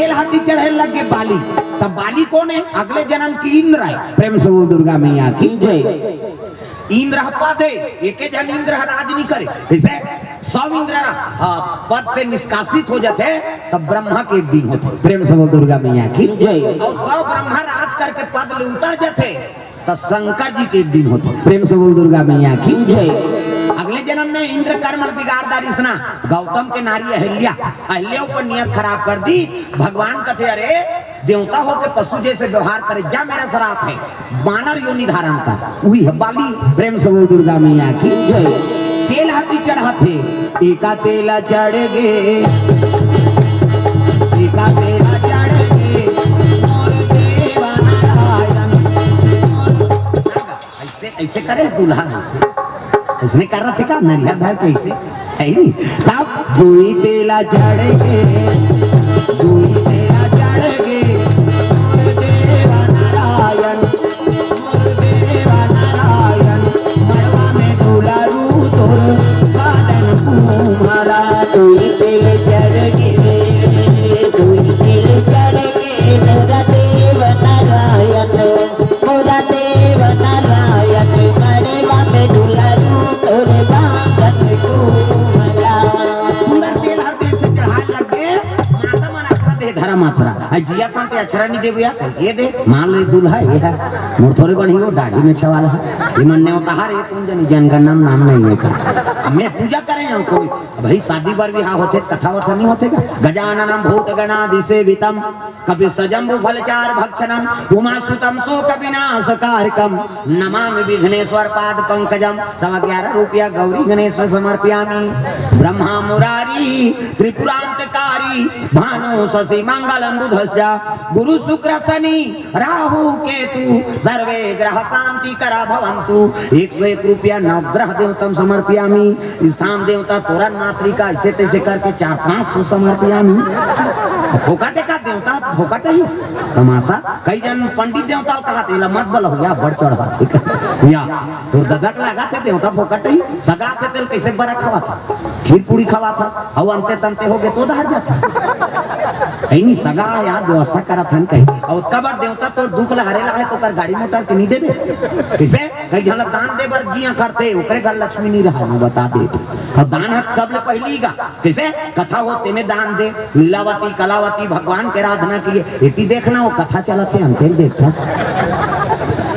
तेल हाथी चढ़े लगे बाली, तब बाली कौन है? अगले जन्म की इंद्र है। प्रेम से बोल दुर्गा मैया की जय। इंद्र पद है, एक जन इंद्र राज नहीं करे, जैसे सब इंद्र पद से निष्कासित हो जाते तब ब्रह्मा के एक दिन होते। प्रेम से बोल दुर्गा मैया की जय। और सब ब्रह्मा राज करके पद ले उतर जाते तो शंकर जी के एक दिन होते। प्रेम से बोल दुर्गा मैया की जय। अगले जन्म में इंद्र कर्म बिगाड़दारी सुना, गौतम के नारी अहिल्या ऊपर नियत खराब कर दी। भगवान कहते अरे देवता हो के पशु जैसे व्यवहार करे, जा मेरा श्राप है, बानर योनि धारण का, वही है बाली। प्रेम से बोल दुर्गा मैया की जय। तेल हाथी चढ़ाते, एका तेला चढ़ गे, एका तेला चढ़ गे, मोर देवा नारायण। ऐसे ऐसे करे दूल्हा, ऐसे इसने कर रहा था नरिया धर के ऐसे है नहीं। तब दुई तेला चढ़ गे, दुई तेला चढ़ गे, मोर देवा नारायण, मोर देवा नारायण। मरवा में दूल्हा रू तोर साधन कुम्हारा। दुई तेल चढ़ गे, दुई तेल चढ़ गे, मोरा देव नारायण, मोरा देव नारायण। मरवा में दूल्हा धर्माचरा जिया पाते अक्षरा नहीं दे भैया, ये दे मान लो दूल्हा ये है मोर थोड़े बन ही दाढ़ी में छवाल है, ये मन ने होता हर एक जन जनगणना नाम नहीं है का। मैं पूजा करें ना कोई भाई शादी बर विवाह होते कथा वथा नहीं होते का। गजाननम भूत गणाधिसेवितम कपि सजम्बु फलचार भक्षणम उमासुतम शोक विनाशकारकम नमामि विघ्नेश्वर पाद पंकजम। 11.5 रुपया गौरी गणेश समर्पयामि। ब्रह्मा मुरारी त्रिपुरांतकारी भानु शशि मंगलम बुधस्य गुरु शुक्र शनि राहु केतु सर्वे ग्रह शांति करा भवन्तु। 101 रुपया नवग्रह देवतम समर्पयामि। स्थान देवता तोरण मातृका ऐसे तैसे करके 400-500 समर्पयामि। फोकट का देवता फोकट ही तमाशा। कई जन पंडित देवता कहा थे मत बोलो या बढ़ चढ़ा ठीक है या तो ददक लगा थे देवता फोकट ही सगा थे तेल कैसे बड़ा खावा था, खीर पूरी खावा था, अब अंते तंते हो गए तो उधर जाता नहीं सगा यार व्यवस्था करा था कहीं। और कबर देवता तो दुख लहरे लगे तो कर गाड़ी मोटर के नहीं दे कैसे कई जन दान दे बर जिया करते ओकरे घर लक्ष्मी नहीं रहा वो बता दे। और दान हाथ कब ले पहली गा कैसे कथा होते में दान दे। लीलावती कलावती भगवान के आराधना किए इति देखना वो कथा चला थे अंतर देखता।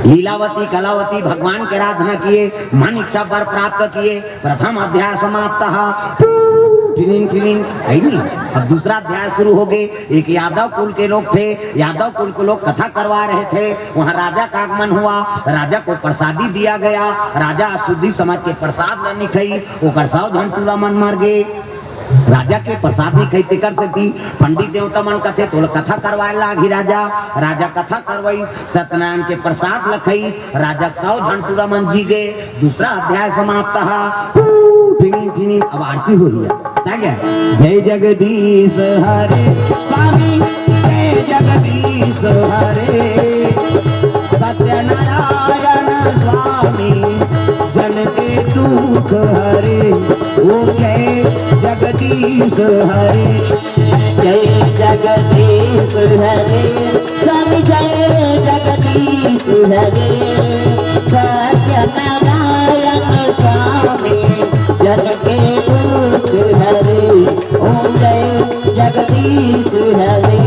लीलावती कलावती भगवान के आराधना किए, मन इच्छा वर प्राप्त किए। प्रथम अध्याय समाप्त अब दूसरा अध्याय शुरू हो गए। एक यादव कुल के लोग थे, यादव कुल के लोग कथा करवा रहे थे, वहाँ राजा का आगमन हुआ, राजा को प्रसादी दिया गया। राजा अशुद्धि समझ के प्रसाद नहीं खाई, वो करसाव झंटूरा मन मर गए। राजा के प्रसाद नहीं खाई कर से थी पंडित देवता मन कथे तो कथा करवाए लागी। राजा कथा करवाई, सत्यनारायण के प्रसाद लखई, राजा सौ झंटूरा मन जी गए। दूसरा अध्याय समाप्त। अब आरती हो रही है। जय जगदीश हरे स्वामी, जय जगदीश हरे सत्यनारायण स्वामी, जन के दुख हरे। ओ जय जगदीश हरे, जय जगदीश हरे स्वामी, जय जगदीश हरे सत्यनारायण स्वामी, जन के दुख हरे। ओम जय जगदीश हरे।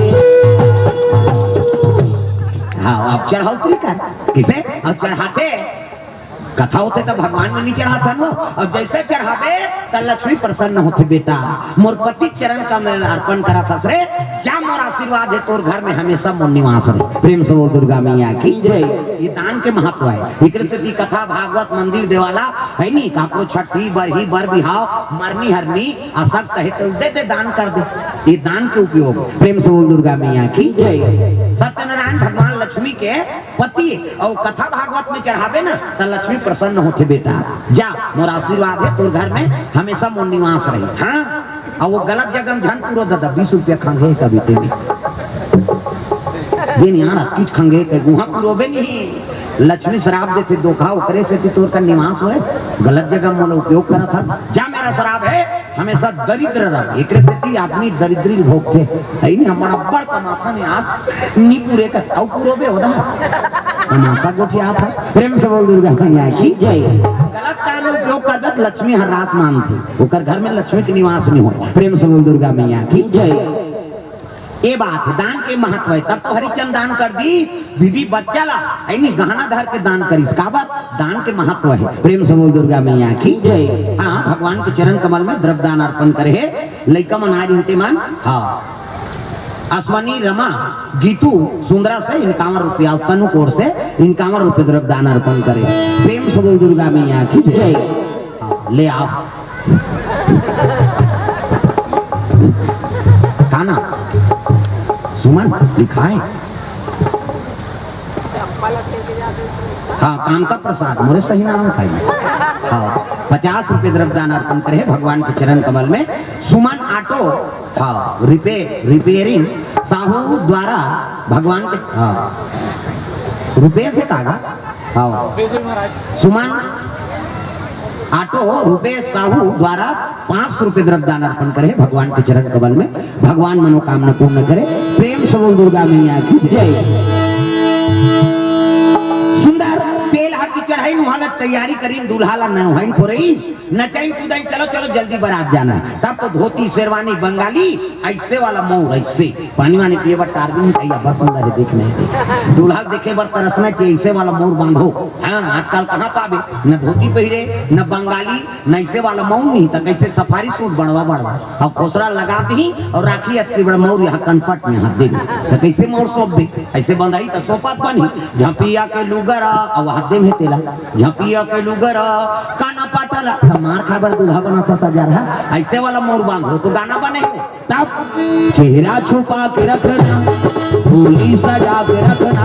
हाँ अब चढ़ाओ किसे अब चढ़ाते कथा होते तो भगवान में नहीं चढ़ाता नो। अब जैसे चढ़ावे तो लक्ष्मी प्रसन्न होते। बेटा मोर पति चरण का मैं अर्पण करा था रे, जा मोर आशीर्वाद है तोर घर में हमेशा मोर निवास रहे। प्रेम से बोल दुर्गा मैया की जय। ये दान के महत्व है। एक से कथा भागवत मंदिर देवाला है नहीं काको छठी बरही बर बिहाव मरनी हरनी असक्त है चल दे दान कर दे। ये दान के उपयोग। प्रेम से बोल दुर्गा मैया की जय। सत्यनारायण भगवान लक्ष्मी के पति और कथा भागवत में चढ़ावे ना तो लक्ष्मी प्रसन्न होते। बेटा जा मोर आशीर्वाद है तोर घर में हमेशा मोर निवास रही। हाँ और वो गलत जगह झन पूरा दादा 20 रुपया खंगे कभी तेरी ये नहीं यार किच खंगे के वहां पूरोबे नहीं। लक्ष्मी शराब देते धोखा ओकरे से तोर का निवास हो गलत जगह मोला उपयोग करा था। जा मेरा शराब है हमेशा दरिद्र रह एक से आदमी दरिद्री भोग थे है नहीं हमारा बड़ का माथा ने आज नी पूरे का औ पूरो बे होदा तमाशा गोठिया था। प्रेम से बोल दुर्गा मैया की जय। गलत काम में उपयोग करत लक्ष्मी हरास मानती ओकर घर में लक्ष्मी के निवास नहीं हो। प्रेम से बोल दुर्गा मैया की जय। ये बात दान के महत्व है। तब तो हरिचंद दान कर दी बीबी बच्चा ला ऐनी गहना धर के दान करी इसका बात दान के महत्व है। प्रेम से बोल दुर्गा मैया की जय। हाँ भगवान के चरण कमल में द्रव्य दान अर्पण करे है लइका मन आज होते मन। हाँ अश्वनी रमा गीतू सुंदरा से 51 रुपया तनु कोर से 51 रुपये द्रव्य दान अर्पण करे। प्रेम से बोल दुर्गा मैया की जय। ले आओ खाना सुमन लिखा है। हाँ कामता प्रसाद मोरे सही नाम खाई। हाँ 50 रुपये द्रव्य दान अर्पण करे भगवान के चरण कमल में। सुमन ऑटो हाँ रिपेयरिंग साहू द्वारा भगवान के हाँ रुपये से कागा हाँ सुमन ऑटो रुपये साहू द्वारा 5 रुपये द्रव्य दान अर्पण करे भगवान के चरण कमल में। भगवान मनोकामना पूर्ण करे। प्रेम से बोल दुर्गा मैया की जय। सुंदर तेल हाथ की चढ़ाई नुहालत तैयारी करी दूल्हा ला नहाई थोड़ी नचाई कूदाई चलो चलो जल्दी बारात जाना। तब तो धोती शेरवानी बंगाली ऐसे वाला मोर ऐसे पानी वानी पिए बर टारबिन तैयार बड़ सुंदर है देखने दूल्हा देखे बर तरसना चाहिए ऐसे वाला मोर बांधो। हाँ आजकल कहाँ पावे न धोती पहिरे न बंगाली न ऐसे वाला मोर नहीं तो कैसे सफारी सूट बनवा अब खोसरा लगा दी और राखी अटकी बड़ा मोर यहाँ कनपट में हाथ दे तो कैसे मोर सौंप दे ऐसे बंधाई तो सोपात बनी झपिया के लुगर और हाथे में तेला झपिया के लुगर काना पाटला मार खाबर दूल्हा बना सा सजा रहा ऐसे वाला मोर बांधो तो गाना बने तब चेहरा छुपा के रखना फूली सजा के रखना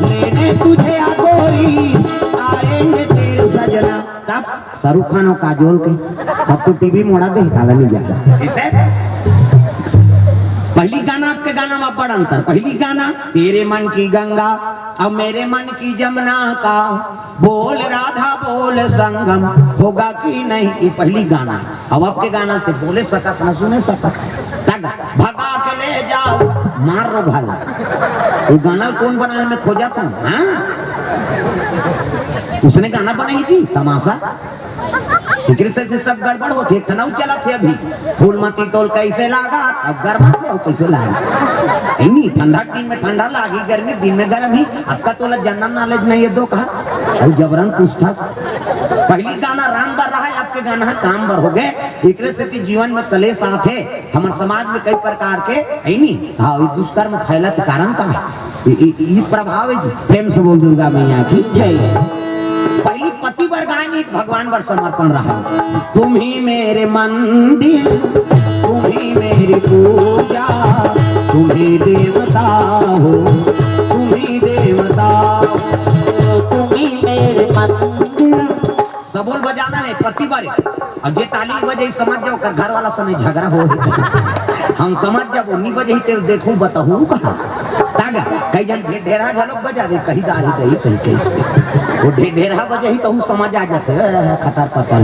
लेने तुझे आगोरी आएंगे तेरे सजना। तब शाहरुख खान और काजोल के सब तो टीवी मोड़ा दे काला नहीं जाता इसे पहली गाना आपके गाना में बड़ा अंतर। पहली गाना तेरे मन की गंगा अब मेरे मन की जमुना का बोल राधा बोल संगम होगा कि नहीं ये पहली गाना। अब आपके गाना से बोले सकत न सुने सकत भगा के ले जाओ मार रो भाला वो गाना कौन बनाने में खोजा था। हाँ उसने गाना बनाई थी तमाशा से सब गड़बड़ होती है तनाव चला थे अभी फूलमती तोल कैसे लागा अब गर्म थे कैसे लागा नहीं ठंडा दिन में ठंडा लागी गर्मी दिन में गर्म ही आपका तोला जनरल नॉलेज नहीं है दो कहा और जबरन पूछता। पहली गाना राम बर रहा है आपके गाना है काम बर हो गए एक से जीवन में कलेश आते हमारे समाज में कई प्रकार के है नहीं। हाँ दुष्कर्म फैला के कारण का ये प्रभाव है। प्रेम से बोल दुर्गा मैया की जय। पहली पति पर गायनी भगवान पर समर्पण रहा। तुम ही मेरे मंदिर तुम ही मेरी पूजा तुम ही देवता हो तुम ही देवता हो तुम ही मेरे मंदिर। सबोल बजाना है पति बारे और जे ताली बजे समझ जाओ कर घर वाला समय झगड़ा हो हम समझ जब उन्हीं बजे ही देखू बताऊ कहा तागा कई जन ढेरा झलक बजा दे कहीं गाड़ी गई कहीं कैसे वो ढेरा बजे ही तो समझ आ जाते खतर पतर।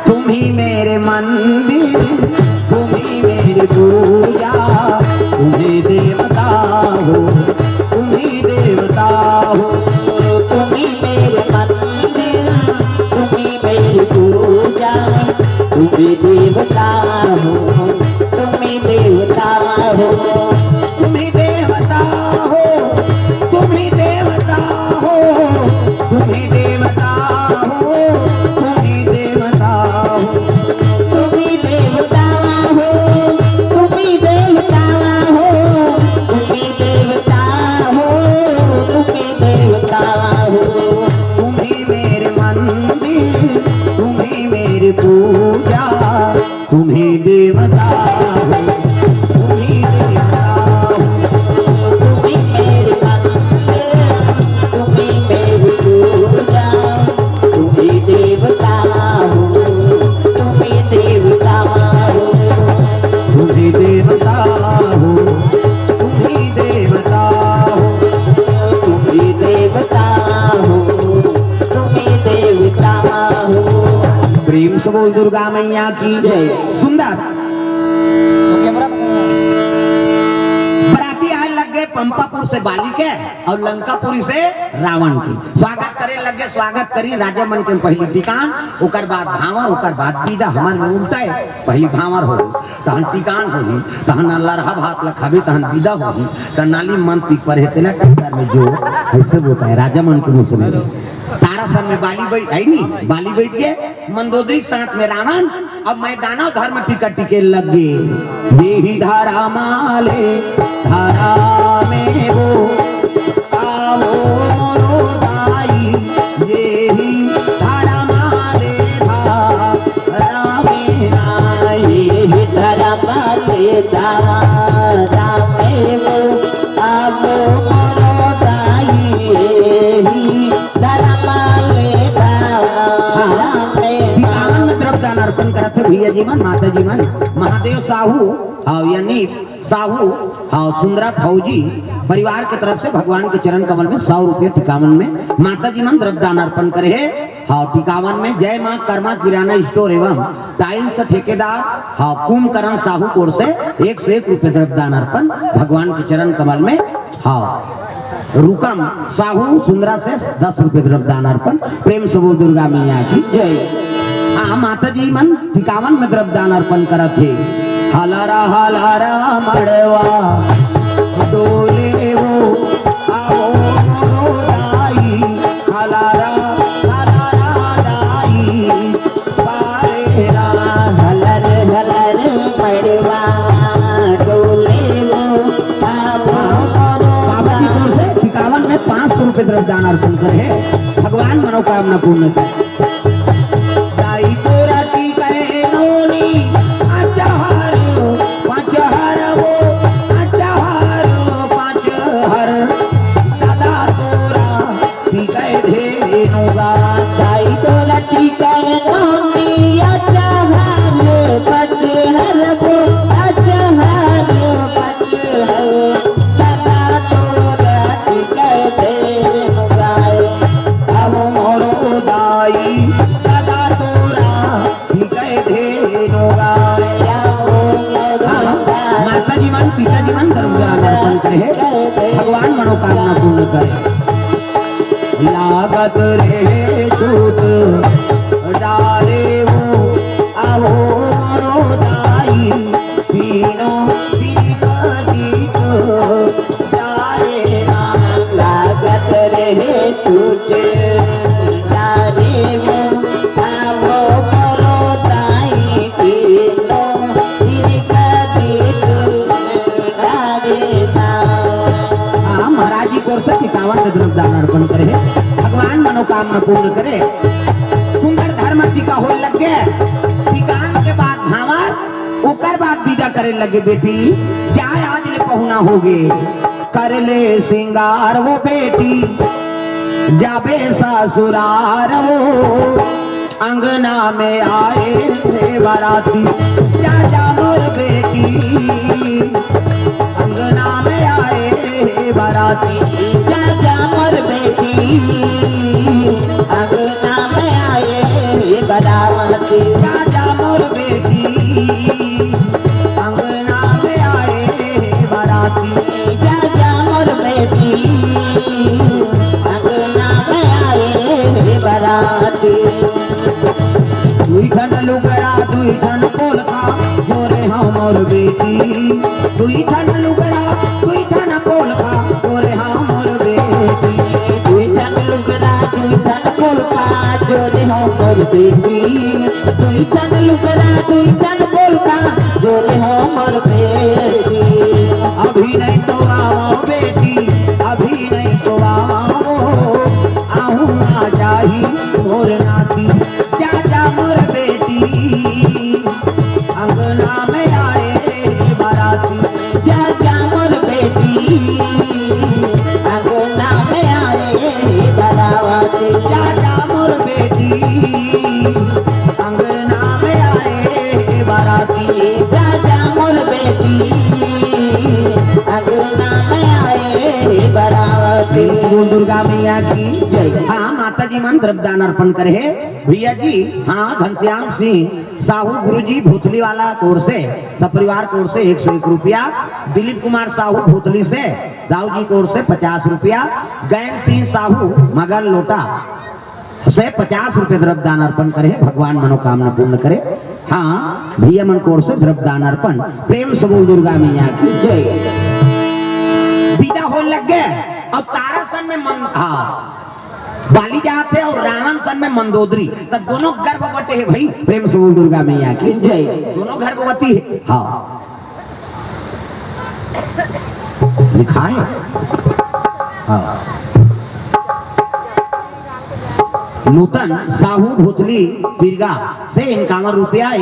तुम ही मेरे मंदिर तुम ही मेरी पूजा तुम ही देवता हो तुम ही देवता हो तुम ही मेरे मंदिर तुम ही मेरी पूजा तुम ही देवता हो तुम ही देवता हो तुम ही देवता हो तुम ही देवता हो तुम ही देवता हो तुम ही देवता हो तुम ही देवता हो तुम ही देवता प्रेम से बोल दुर्गा मैया की जय। सुंदर बराती आए लग गए पंपापुर से बाली के और लंकापुरी से रावण की। स्वागत करे लग गए, स्वागत करी राजा मन के पहली टिकान, उकर बाद भावर, उकर बाद विदा। हमार में उल्टा है, पहली भावर हो तहन टिकान होगी, तहन लरहा भात लखाबी, तहन विदा होगी, तहन नाली मन पीक पर हेतेला टक्कर में जो ऐसे बोलता है राजा मन के मुंह से। तारा सन में बाली बैठ है नहीं, बाली बैठ के मंदोदरी के साथ में रावण। अब मैदानों धर्म टिकट टिके लगे, देही धारा माले धारा में वो आवो मोरो दाई, देही धारा माले धारा में आई, धारा माले धारा में वो आवो मोरो दाई, देही धारा माले धारा में। में द्रव्यदान अर्पण करते भैया जी मन, माता जी मन। महादेव साहू हाँ यानी साहू हाँ सुंदरा फौजी परिवार की तरफ से भगवान के चरण कमल में 100 रुपये टिकावन में माता जी मन द्रव्यदान अर्पण करे है। हाँ टिकावन में जय माँ कर्मा किराना स्टोर एवं टाइल्स ठेकेदार हाँ कुंभकर्ण साहू कोर से 101 रुपये द्रव्यदान अर्पण भगवान के चरण कमल में। हाँ रुकम साहू सुंदरा से 10 रुपये द्रव्यदान अर्पण। प्रेम से बोल दुर्गा मैया की जय। हाँ माता जी मन टिकावन में द्रव्यदान अर्पण करत थे। हलारा हलारा मड़वा डोले वो आओ मोरो दाई, हलारा हलारा दाई पारेरा, हलर हलर मड़वा डोले वो आओ मोरो दाई। टिकावन में 500 रुपये द्रव्यदान अर्पण करे, भगवान मनोकामना पूर्ण करे। भगवान मनोकामना पूर्ण करे। लागत रे छूट डाले वो आवो मोरो दाई, तीनों दीप डाले ना। लागत रे छूट डाले वो आवो मोरो दाई, तीनों दीप डाले ना। महाराज जी को टिकावन में द्रव्यदान अर्पण करे, भगवान मनोकामना पूर्ण करे। सुंदर धर्म टीका हो लग गए। टिकान के बाद भावर ओकर बाद विदा करे लगे बेटी जाए आज ले पहुना होगे, कर ले सिंगार वो बेटी जाबे ससुरार वो, अंगना में आए थे बाराती जा जा मोर बेटी, अंगना में आए बाराती जा जा मोर बेटी, अंगना में आए बाराती जा जा मोर बेटी, अंगना में आए बाराती जा जा मोर बेटी, अंगना में आए बाराती। दुई ठन लुगरा दुई ठन पोलका जोरे हाँ मोर बेटी, दुई ठन लुगरा दुई ठन पोलका जोरे हाँ मोर बेटी, दुई ठन लुगरा दुई ठन पोलका जोरे हाँ मोर बेटी, दुई ठन लुगरा दुई ठन पोलका जोरे हाँ मोर बेटी। अभी नहीं तो आओ बेटी, अभी नहीं तो आओ, आहू ना जाही मोर नाती जा जा मोर बेटी, अंगना में आए बाराती जा जा मोर बेटी, अंगना में आए बाराती जा जा मोर बेटी, अंगना में आए बाराती जा जा मोर बेटी, अंगना में आए बाराती। दुर्गा मैया की जय। हाँ माता जी मन द्रव्यदान अर्पण करे। भैया जी, हाँ घनश्याम सिंह साहू गुरुजी भूतली वाला कोर से सपरिवार कोर से 101 रुपया, दिलीप कुमार साहू भूतली से दाऊ जी कोर से 50 रुपया, गैन सिंह साहू मगर लोटा से 50 रुपये द्रव्य दान अर्पण करे, भगवान मनोकामना पूर्ण करे। हाँ भैया मन कोर से द्रव्य दान अर्पण, प्रेम से बोल दुर्गा मैया की जय। विदा हो लग गए और तारासन में हाँ बाली जाते और रावण सन में मंदोदरी, तब दोनों गर्भवती है भाई, प्रेम से बोल दुर्गा मैया की जय। दोनों गर्भवती है, हाँ लिखा है हाँ। नूतन साहू भूतली बिरगा से 51 रुपया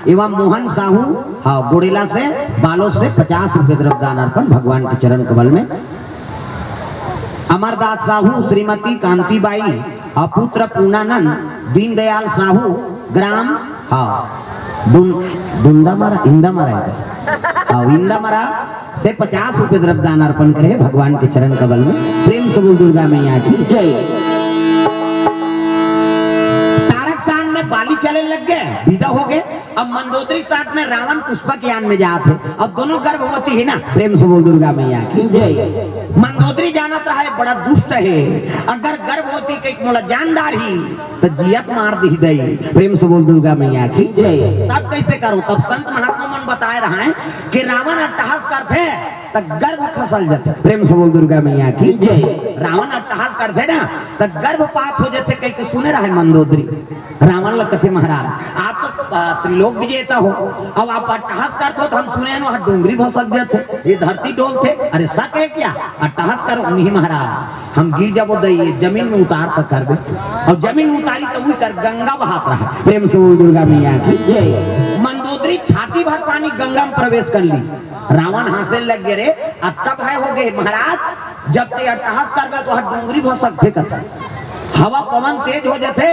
एवं मोहन साहू हाँ गोड़ेला से बालों से 50 रुपये द्रव्य दान अर्पण, भगवान के चरण कमल में। अमरदास साहू श्रीमती कांतिबाई पुत्र पूर्णानंद दीनदयाल साहू ग्राम हाँ इंदामरा से 50 रुपये द्रव्य दान अर्पण करे, भगवान के चरण कमल में। प्रेम से बोल दुर्गा मैया की जय। तारकसान में बाली चले लग गए, विदा हो गए। अब मंदोदरी साथ में रावण पुष्पक यान में जाते, अब दोनों गर्भवती है ना, प्रेम से बोल दुर्गा मैया की जय। मंदोदरी जानत रहा है बड़ा दुष्ट है, अगर गर्भवती के मोला जानदार ही तो जियत मार दी दई, प्रेम से बोल दुर्गा मैया की जय। तब कैसे करो, तब संत महात्मा मन बताए रहा है कि रावण अट्टहास करते तब गर्भ खसल जाते, प्रेम से बोल दुर्गा मैया की जय। रावण अट्टहास करते ना तब गर्भपात हो जाते, कहीं के सुने रहा है मंदोदरी रावण लगते महाराज आप तो त्रिलोक विजेता हो, अब आप अट्टहास करते हो तो हम सुने वहां डोंगरी भसक जाते, ये धरती डोलते, अरे शक है क्या, अट्टहास करो नहीं महाराज, हम गिर जाबो दई जमीन में उतार तक कर दे, और जमीन में उतारी तो वही कर गंगा बहात रहा, प्रेम से बोल दुर्गा मैया की जय। मंदोदरी छाती भर पानी गंगा में प्रवेश कर ली, रावण हंसे लग गए रे अट्टा भाई हो गए महाराज, जब ते अट्टहास कर तो डोंगरी भसक थे कथा, हवा पवन तेज हो जाते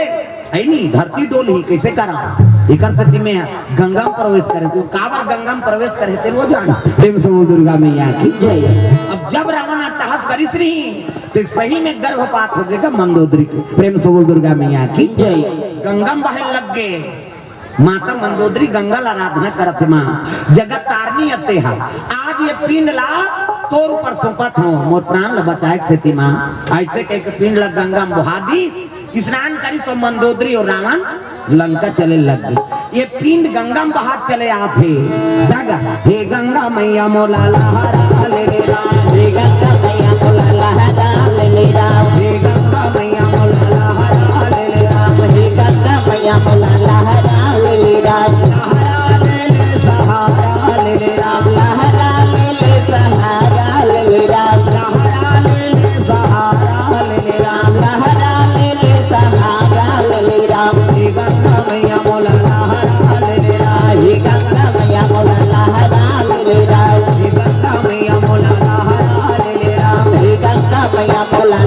है नहीं, धरती डोली कैसे करा इकर से में गंगा में प्रवेश करे, तो कावर गंगा में प्रवेश करे ते वो जान, प्रेम से बोल दुर्गा मैया की जय। अब जब रावण अट्टहास करिस रही तो सही में गर्भपात हो गया मंदोदरी के, प्रेम से बोल दुर्गा मैया की जय। गंगा में बहन लग गए, माता मंदोदरी गंगा ला आराधना करत माँ जगत तारनी अते हा, आज ये पिंड ला तोर ऊपर सौंपत हो, मोर प्राण ला बचाए से ती माँ, ऐसे कह के पिंड ला गंगा में बहा दी, स्नान करी सो मंदोदरी और रावण लंका चले लग गए। ये पिंड गंगा में बहा चले आते, दागा हे गंगा मैया मोला लहरा ले ले राम, हे गंगा मैया मोला लहरा ले ले राम, हे गंगा मैया मोला लहरा ले ले राम, हे गंगा मैया मोला लहरा ले ले राम, लहरा ले ले सहारा ले ले राम, लहरा ले ले सहारा ले ले राम, लहरा ले ले सहारा ले ले राम, लहरा ले ले सहारा ले ले राम, हे गंगा मैया मोला लहरा ले ले राम, हे गंगा मैया मोला लहरा ले ले राम, हे गंगा मैया मोला लहरा ले ले राम, हे गंगा मैया मोला